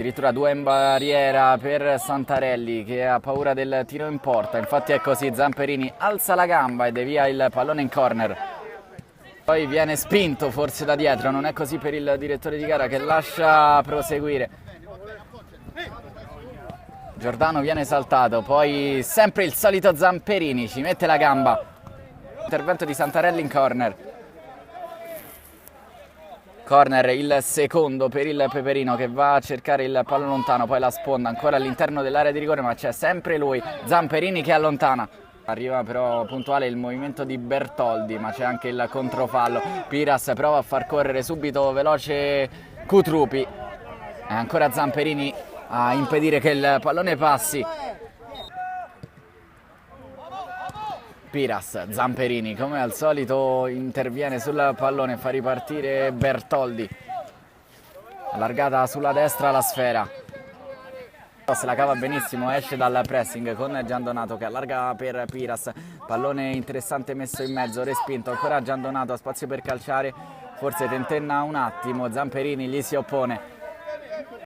addirittura 2 in barriera per Santarelli che ha paura del tiro in porta. Infatti è così, Zamperini alza la gamba e devia il pallone in corner. Poi viene spinto forse da dietro, non è così per il direttore di gara che lascia proseguire. Giordano viene saltato, poi sempre il solito Zamperini, ci mette la gamba. Intervento di Santarelli in corner. Corner, il secondo per il Peperino che va a cercare il pallone lontano, poi la sponda ancora all'interno dell'area di rigore, ma c'è sempre lui, Zamperini, che allontana. Arriva però puntuale il movimento di Bertoldi, ma c'è anche il controfallo. Piras prova a far correre subito veloce Cutrupi. E ancora Zamperini a impedire che il pallone passi. Piras, Zamperini come al solito interviene sul pallone, fa ripartire Bertoldi. Allargata sulla destra la sfera. Se la cava benissimo, esce dal pressing con Giandonato che allarga per Piras. Pallone interessante messo in mezzo, respinto, ancora Giandonato, spazio per calciare, forse tentenna un attimo, Zamperini gli si oppone.